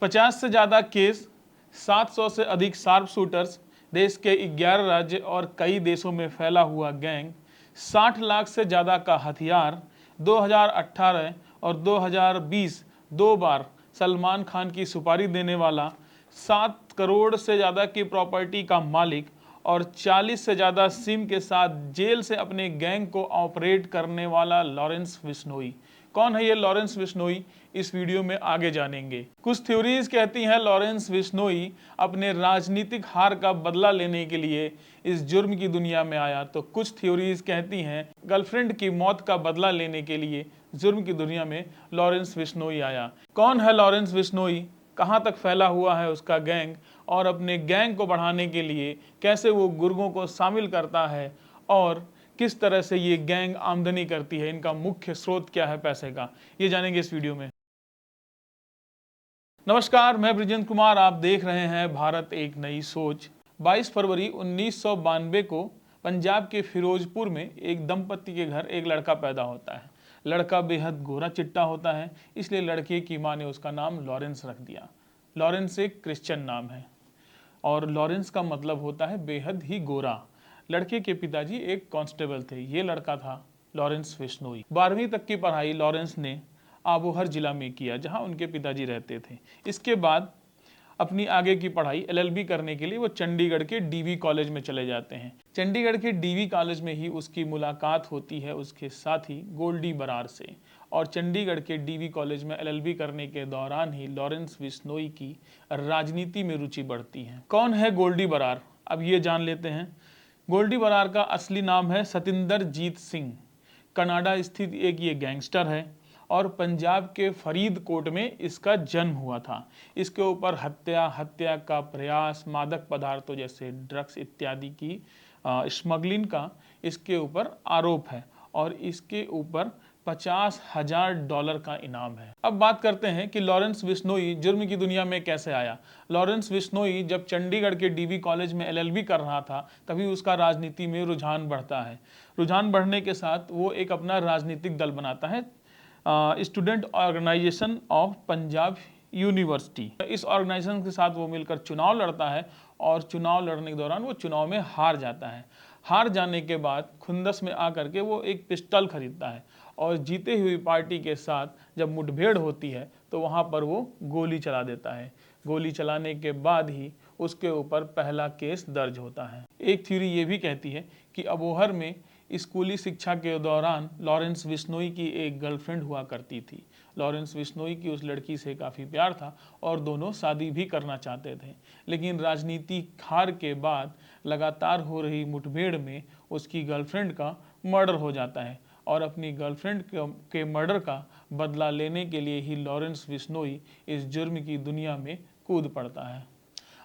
50 से ज़्यादा केस, 700 से अधिक शार्प शूटर्स, देश के 11 राज्य और कई देशों में फैला हुआ गैंग, 60 लाख से ज़्यादा का हथियार, 2018 और 2020 दो बार सलमान खान की सुपारी देने वाला, 7 करोड़ से ज़्यादा की प्रॉपर्टी का मालिक और 40 से ज़्यादा सिम के साथ जेल से अपने गैंग को ऑपरेट करने वाला लॉरेंस बिश्नोई। कौन है ये लॉरेंस बिश्नोई, इस वीडियो में आगे जानेंगे। कुछ थ्योरीज कहती हैं लॉरेंस बिश्नोई अपने राजनीतिक हार का बदला लेने के लिए इस जुर्म की दुनिया में आया, तो कुछ थ्योरीज कहती हैं गर्लफ्रेंड की मौत का बदला लेने के लिए जुर्म की दुनिया में लॉरेंस बिश्नोई आया। कौन है लॉरेंस बिश्नोई, कहाँ तक फैला हुआ है उसका गैंग और अपने गैंग को बढ़ाने के लिए कैसे वो गुर्गों को शामिल करता है और किस तरह से ये गैंग आमदनी करती है, इनका मुख्य स्रोत क्या है पैसे का, ये जानेंगे इस वीडियो में। नमस्कार, मैं ब्रिजेंद्र कुमार, आप देख रहे हैं भारत एक नई सोच। 22 फरवरी 1992 को पंजाब के फिरोजपुर में एक दंपत्ति के घर एक लड़का पैदा होता है। लड़का बेहद गोरा चिट्टा होता है, इसलिए लड़के की मां ने उसका नाम लॉरेंस रख दिया। लॉरेंस एक क्रिश्चियन नाम है और लॉरेंस का मतलब होता है बेहद ही गोरा। लड़के के पिताजी एक कांस्टेबल थे। ये लड़का था लॉरेंस बिश्नोई। 12वीं तक की पढ़ाई लॉरेंस ने आबोहर जिला में किया, जहां उनके पिताजी रहते थे। इसके बाद अपनी आगे की पढ़ाई एलएलबी करने के लिए वो चंडीगढ़ के डीवी कॉलेज में चले जाते हैं। चंडीगढ़ के डीवी कॉलेज में ही उसकी मुलाकात होती है उसके साथी गोल्डी बरार से, और चंडीगढ़ के डीवी कॉलेज में एलएलबी करने के दौरान ही लॉरेंस बिश्नोई की राजनीति में रुचि बढ़ती है। कौन है गोल्डी बरार, अब ये जान लेते हैं। गोल्डी बरार का असली नाम है सतिंदरजीत सिंह। कनाडा स्थित एक ये गैंगस्टर है और पंजाब के फरीदकोट में इसका जन्म हुआ था। इसके ऊपर हत्या का प्रयास, मादक पदार्थों जैसे ड्रग्स इत्यादि की स्मगलिंग का इसके ऊपर आरोप है और इसके ऊपर $50,000 का इनाम है। अब बात करते हैं कि लॉरेंस बिश्नोई जुर्म की दुनिया में कैसे आया। लॉरेंस बिश्नोई जब चंडीगढ़ के डीवी कॉलेज में एलएलबी कर रहा था, तभी उसका राजनीति में रुझान बढ़ता है। रुझान बढ़ने के साथ वो एक अपना राजनीतिक दल बनाता है, student organisation of Punjab university. इस ऑर्गेनाइजेशन के साथ वो मिलकर चुनाव लड़ता है और चुनाव लड़ने के दौरान वो चुनाव में हार जाता है। हार जाने के बाद खुंदस में आकर के वो एक पिस्टल खरीदता है और जीते हुई पार्टी के साथ जब मुठभेड़ होती है तो वहाँ पर वो गोली चला देता है। गोली चलाने के बाद ही उसके ऊपर पहला केस दर्ज होता है। एक थ्योरी ये भी कहती है कि अबोहर में स्कूली शिक्षा के दौरान लॉरेंस बिश्नोई की एक गर्लफ्रेंड हुआ करती थी। लॉरेंस बिश्नोई की उस लड़की से काफ़ी प्यार था और दोनों शादी भी करना चाहते थे, लेकिन राजनीतिक हार के बाद लगातार हो रही मुठभेड़ में उसकी गर्लफ्रेंड का मर्डर हो जाता है और अपनी गर्लफ्रेंड के मर्डर का बदला लेने के लिए ही लॉरेंस बिश्नोई इस जुर्म की दुनिया में कूद पड़ता है।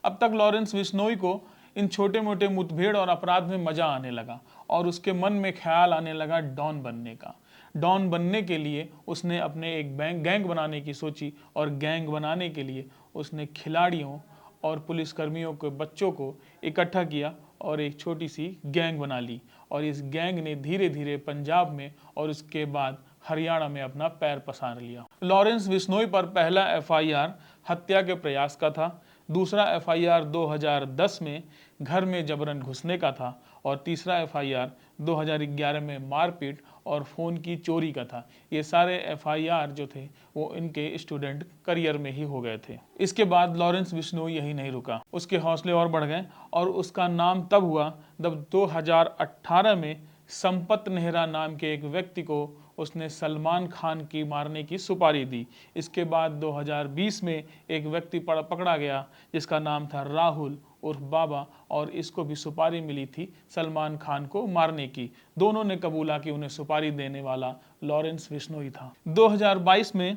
अब तक लॉरेंस बिश्नोई को इन छोटे मोटे मुठभेड़ और अपराध में मजा आने लगा और उसके मन में ख्याल आने लगा डॉन बनने का। डॉन बनने के लिए उसने अपने एक गैंग बनाने की सोची और गैंग बनाने के लिए उसने खिलाड़ियों और पुलिसकर्मियों के बच्चों को इकट्ठा किया और एक छोटी सी गैंग बना ली और इस गैंग ने धीरे धीरे पंजाब में और उसके बाद हरियाणा में अपना पैर पसार लिया। लॉरेंस बिश्नोई पर पहला एफआईआर हत्या के प्रयास का था, दूसरा एफआईआर 2010 में घर में जबरन घुसने का था और तीसरा एफआईआर 2011 में मारपीट और फ़ोन की चोरी का था। ये सारे एफआईआर जो थे वो इनके स्टूडेंट करियर में ही हो गए थे। इसके बाद लॉरेंस बिश्नोई यही नहीं रुका, उसके हौसले और बढ़ गए और उसका नाम तब हुआ जब 2018 में संपत नेहरा नाम के एक व्यक्ति को उसने सलमान खान की मारने की सुपारी दी। इसके बाद 2020 में एक व्यक्ति पकड़ा गया जिसका नाम था राहुल उर्फ बाबा और इसको भी सुपारी मिली थी सलमान खान को मारने की। दोनों ने कबूला कि उन्हें सुपारी देने वाला लॉरेंस बिश्नोई था। 2022 में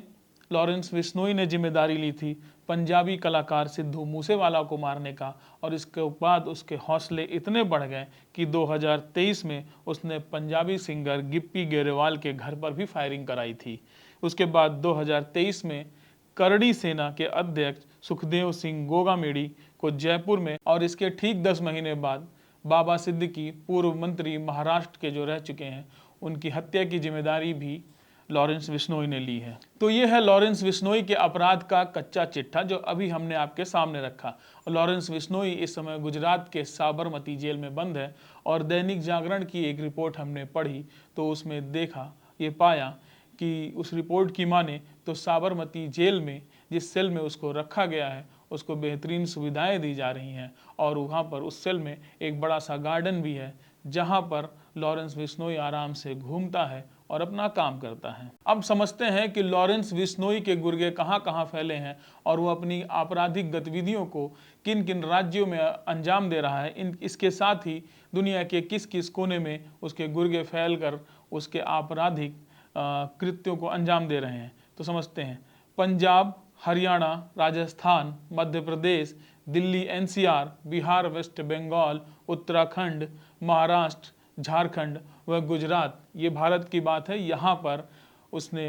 लॉरेंस बिश्नोई ने जिम्मेदारी ली थी पंजाबी कलाकार सिद्धू मूसेवाला को मारने का और इसके बाद उसके हौसले इतने बढ़ गए कि 2023 में उसने पंजाबी सिंगर गिप्पी गेरेवाल के घर पर भी फायरिंग कराई थी। उसके बाद 2023 में करड़ी सेना के अध्यक्ष सुखदेव सिंह गोगामेड़ी को जयपुर में और इसके ठीक 10 महीने बाद बाबा सिद्दीकी पूर्व मंत्री महाराष्ट्र के जो रह चुके हैं उनकी हत्या की जिम्मेदारी भी लॉरेंस बिश्नोई ने ली है। तो ये है लॉरेंस बिश्नोई के अपराध का कच्चा चिट्ठा जो अभी हमने आपके सामने रखा। और लॉरेंस बिश्नोई इस समय गुजरात के साबरमती जेल में बंद है और दैनिक जागरण की एक रिपोर्ट हमने पढ़ी तो उसमें देखा, ये पाया कि उस रिपोर्ट की माने तो साबरमती जेल में जिस सेल में उसको रखा गया है उसको बेहतरीन सुविधाएं दी जा रही हैं और वहाँ पर उस सेल में एक बड़ा सा गार्डन भी है जहाँ पर लॉरेंस बिश्नोई आराम से घूमता है और अपना काम करता है। अब समझते हैं कि लॉरेंस बिश्नोई के गुर्गे कहाँ कहाँ फैले हैं और वो अपनी आपराधिक गतिविधियों को किन किन राज्यों में अंजाम दे रहा है। इसके साथ ही दुनिया के किस किस कोने में उसके गुर्गे फैल कर उसके आपराधिक कृत्यों को अंजाम दे रहे हैं। तो समझते हैं। पंजाब, हरियाणा, राजस्थान, मध्य प्रदेश, दिल्ली एनसीआर, बिहार, वेस्ट बंगाल, उत्तराखंड, महाराष्ट्र, झारखंड व गुजरात, ये भारत की बात है। यहाँ पर उसने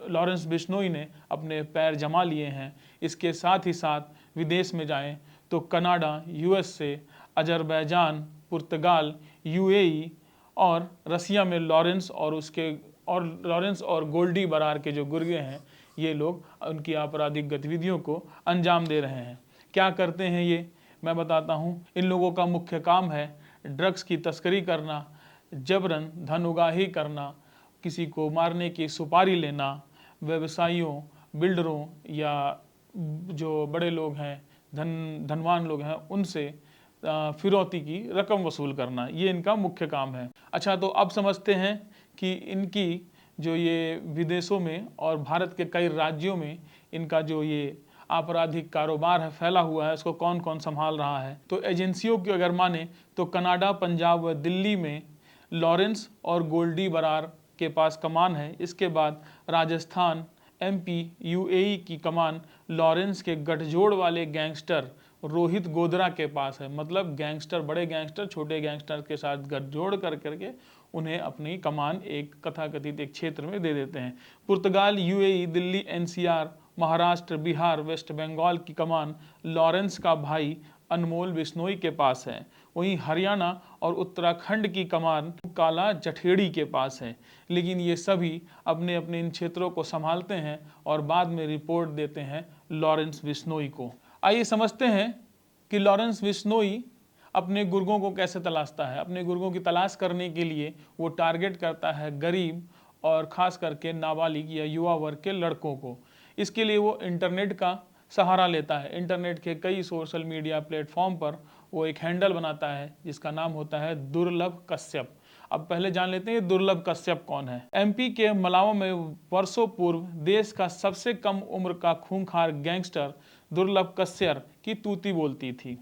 लॉरेंस बिश्नोई ने अपने पैर जमा लिए हैं। इसके साथ ही साथ विदेश में जाएं तो कनाडा, यूएसए, अजरबैजान, पुर्तगाल, यूएई और रसिया में लॉरेंस और गोल्डी बरार के जो गुर्गे हैं ये लोग उनकी आपराधिक गतिविधियों को अंजाम दे रहे हैं। क्या करते हैं ये मैं बताता हूँ। इन लोगों का मुख्य काम है ड्रग्स की तस्करी करना, जबरन धन उगाही करना, किसी को मारने की सुपारी लेना, व्यवसायियों, बिल्डरों या जो बड़े लोग हैं, धनवान लोग हैं, उनसे फिरौती की रकम वसूल करना, ये इनका मुख्य काम है। अच्छा, तो अब समझते हैं कि इनकी जो ये विदेशों में और भारत के कई राज्यों में इनका जो ये आपराधिक कारोबार है फैला हुआ है उसको कौन कौन संभाल रहा है। तो एजेंसियों की अगर माने तो कनाडा, पंजाब व दिल्ली में लॉरेंस और गोल्डी बरार के पास कमान है। इसके बाद राजस्थान, एमपी, यूएई की कमान लॉरेंस के गठजोड़ वाले गैंगस्टर रोहित गोधरा के पास है। मतलब गैंगस्टर, बड़े गैंगस्टर छोटे गैंगस्टर के साथ गठजोड़ कर करके उन्हें अपनी कमान एक कथाकथित एक क्षेत्र में दे देते हैं। पुर्तगाल, UAE, Delhi NCR, Maharashtra, Bihar, West Bengal की कमान लॉरेंस का भाई अनमोल बिश्नोई के पास है। वहीं हरियाणा और उत्तराखंड की कमान काला जठेड़ी के पास है। लेकिन ये सभी अपने अपने इन क्षेत्रों को संभालते हैं और बाद में रिपोर्ट देते हैं लॉरेंस बिश्नोई को। आइए समझते हैं कि लॉरेंस बिश्नोई अपने गुर्गों को कैसे तलाशता है। अपने गुर्गों की तलाश करने के लिए वो टारगेट करता है गरीब और ख़ास करके नाबालिग या युवा वर्ग के लड़कों को। इसके लिए वो इंटरनेट का सहारा लेता है। इंटरनेट के कई सोशल मीडिया प्लेटफॉर्म पर वो एक हैंडल बनाता है जिसका नाम होता है दुर्लभ कश्यप। अब पहले जान लेते हैं ये दुर्लभ कश्यप कौन है। एमपी के मलावा में वर्षों पूर्व देश का सबसे कम उम्र का खूंखार गैंगस्टर दुर्लभ कश्यप की तूती बोलती थी।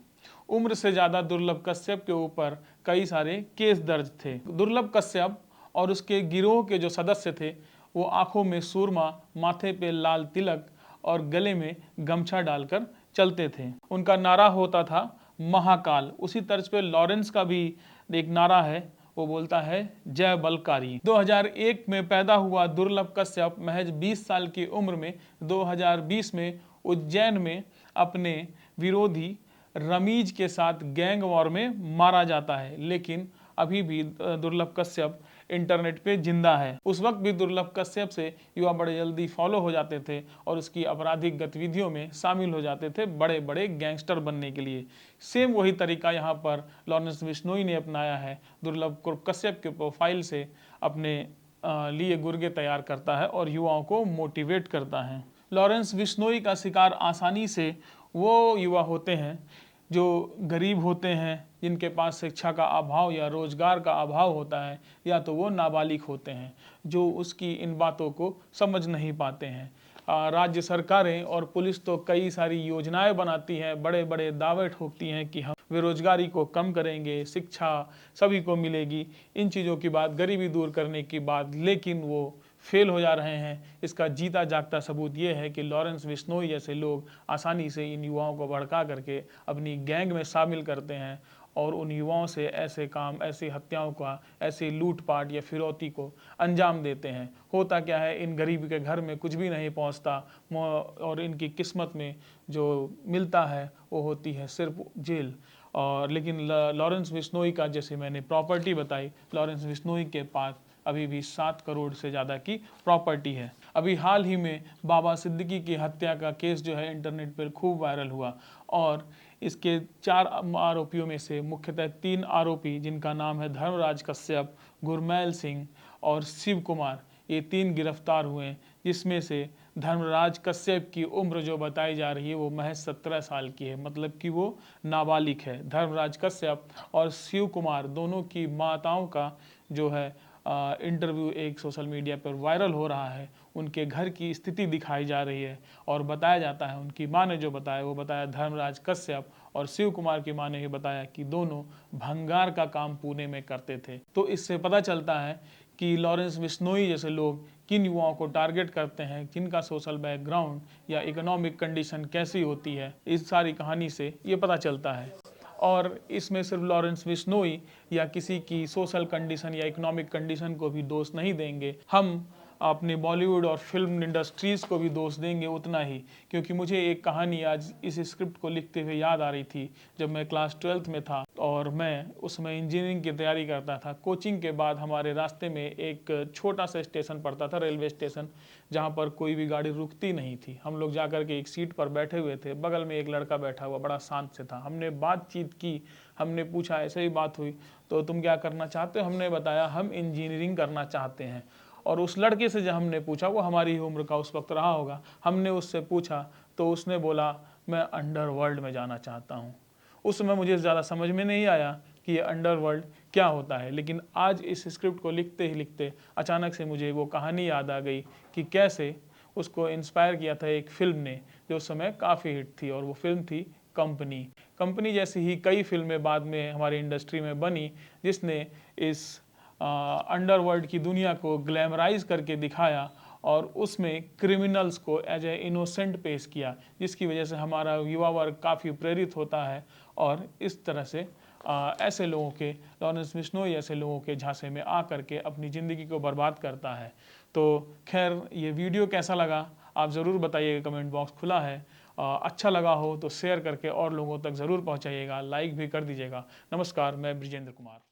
उम्र से ज़्यादा दुर्लभ कश्यप के ऊपर कई सारे केस दर्ज थे। दुर्लभ कश्यप और उसके गिरोह के जो सदस्य थे वो आंखों में सुरमा, माथे पे लाल तिलक और गले में गमछा डालकर चलते थे। उनका नारा होता था महाकाल। उसी तर्ज पे लॉरेंस का भी एक नारा है, वो बोलता है जय बलकारी। 2001 में पैदा हुआ दुर्लभ कश्यप महज 20 साल की उम्र में 2020 में उज्जैन में अपने विरोधी रमीज के साथ गैंग वॉर में मारा जाता है। लेकिन अभी भी दुर्लभ कश्यप इंटरनेट पे जिंदा है। उस वक्त भी दुर्लभ कश्यप से युवा बड़े जल्दी फॉलो हो जाते थे और उसकी आपराधिक गतिविधियों में शामिल हो जाते थे बड़े बड़े गैंगस्टर बनने के लिए। सेम वही तरीका यहाँ पर लॉरेंस बिश्नोई ने अपनाया है। दुर्लभ कश्यप के प्रोफाइल से अपने लिए गुर्गे तैयार करता है और युवाओं को मोटिवेट करता है। लॉरेंस बिश्नोई का शिकार आसानी से वो युवा होते हैं जो गरीब होते हैं, जिनके पास शिक्षा का अभाव या रोजगार का अभाव होता है, या तो वो नाबालिग होते हैं जो उसकी इन बातों को समझ नहीं पाते हैं। राज्य सरकारें और पुलिस तो कई सारी योजनाएं बनाती हैं, बड़े बड़े दावे ठोकती हैं कि हम बेरोजगारी को कम करेंगे, शिक्षा सभी को मिलेगी, इन चीज़ों की बात, गरीबी दूर करने की बात, लेकिन वो फेल हो जा रहे हैं। इसका जीता जागता सबूत ये है कि लॉरेंस बिश्नोई जैसे लोग आसानी से इन युवाओं को भड़का करके अपनी गैंग में शामिल करते हैं और उन युवाओं से ऐसे काम, ऐसी हत्याओं का, ऐसी लूटपाट या फिरौती को अंजाम देते हैं। होता क्या है, इन गरीब के घर में कुछ भी नहीं पहुंचता और इनकी किस्मत में जो मिलता है वो होती है सिर्फ जेल। और लेकिन लॉरेंस बिश्नोई का, जैसे मैंने प्रॉपर्टी बताई, लॉरेंस बिश्नोई के पास अभी भी 7 करोड़ से ज़्यादा की प्रॉपर्टी है। अभी हाल ही में बाबा सिद्दीकी की हत्या का केस जो है इंटरनेट पर खूब वायरल हुआ और इसके 4 आरोपियों में से मुख्यतः 3 आरोपी जिनका नाम है धर्मराज कश्यप, गुरमैल सिंह और शिव कुमार, ये 3 गिरफ्तार हुए हैं, जिसमें से धर्मराज कश्यप की उम्र जो बताई जा रही है वो महज 17 साल की है, मतलब कि वो नाबालिग है। धर्मराज कश्यप और शिव कुमार दोनों की माताओं का जो है इंटरव्यू एक सोशल मीडिया पर वायरल हो रहा है। उनके घर की स्थिति दिखाई जा रही है और बताया जाता है, उनकी माँ ने जो बताया वो बताया, धर्मराज कश्यप और शिव कुमार की माँ ने ये बताया कि दोनों भंगार का काम पुणे में करते थे। तो इससे पता चलता है कि लॉरेंस बिश्नोई जैसे लोग किन युवाओं को टारगेट करते हैं, जिनका सोशल बैकग्राउंड या इकोनॉमिक कंडीशन कैसी होती है, इस सारी कहानी से ये पता चलता है। और इसमें सिर्फ लॉरेंस बिश्नोई या किसी की सोशल कंडीशन या इकोनॉमिक कंडीशन को भी दोष नहीं देंगे, हम अपने बॉलीवुड और फिल्म इंडस्ट्रीज़ को भी दोष देंगे उतना ही। क्योंकि मुझे एक कहानी आज इस स्क्रिप्ट को लिखते हुए याद आ रही थी। जब मैं क्लास 12th में था और मैं उसमें इंजीनियरिंग की तैयारी करता था, कोचिंग के बाद हमारे रास्ते में एक छोटा सा स्टेशन पड़ता था, रेलवे स्टेशन, जहाँ पर कोई भी गाड़ी रुकती नहीं थी। हम लोग जाकर के एक सीट पर बैठे हुए थे, बगल में एक लड़का बैठा हुआ बड़ा शांत से था। हमने बातचीत की, हमने पूछा, ऐसे ही बात हुई, तो तुम क्या करना चाहते हो? हमने बताया हम इंजीनियरिंग करना चाहते हैं। और उस लड़के से जब हमने पूछा, वो हमारी ही उम्र का उस वक्त रहा होगा, हमने उससे पूछा तो उसने बोला मैं अंडरवर्ल्ड में जाना चाहता हूँ। उस समय मुझे ज़्यादा समझ में नहीं आया कि ये अंडरवर्ल्ड क्या होता है, लेकिन आज इस स्क्रिप्ट को लिखते ही लिखते अचानक से मुझे वो कहानी याद आ गई कि कैसे उसको इंस्पायर किया था एक फिल्म ने, जो उस समय काफ़ी हिट थी, और वो फिल्म थी कंपनी। कंपनी जैसी ही कई फिल्में बाद में हमारी इंडस्ट्री में बनी, जिसने इस अंडरवर्ल्ड की दुनिया को ग्लैमराइज करके दिखाया और उसमें क्रिमिनल्स को एज ए इनोसेंट पेश किया, जिसकी वजह से हमारा युवा वर्ग काफ़ी प्रेरित होता है और इस तरह से ऐसे लोगों के, लॉरेंस बिश्नोई ऐसे लोगों के झांसे में आ करके अपनी ज़िंदगी को बर्बाद करता है। तो खैर, ये वीडियो कैसा लगा आप ज़रूर बताइएगा, कमेंट बॉक्स खुला है। अच्छा लगा हो तो शेयर करके और लोगों तक ज़रूर पहुँचाइएगा, लाइक भी कर दीजिएगा। नमस्कार, मैं ब्रिजेंद्र कुमार।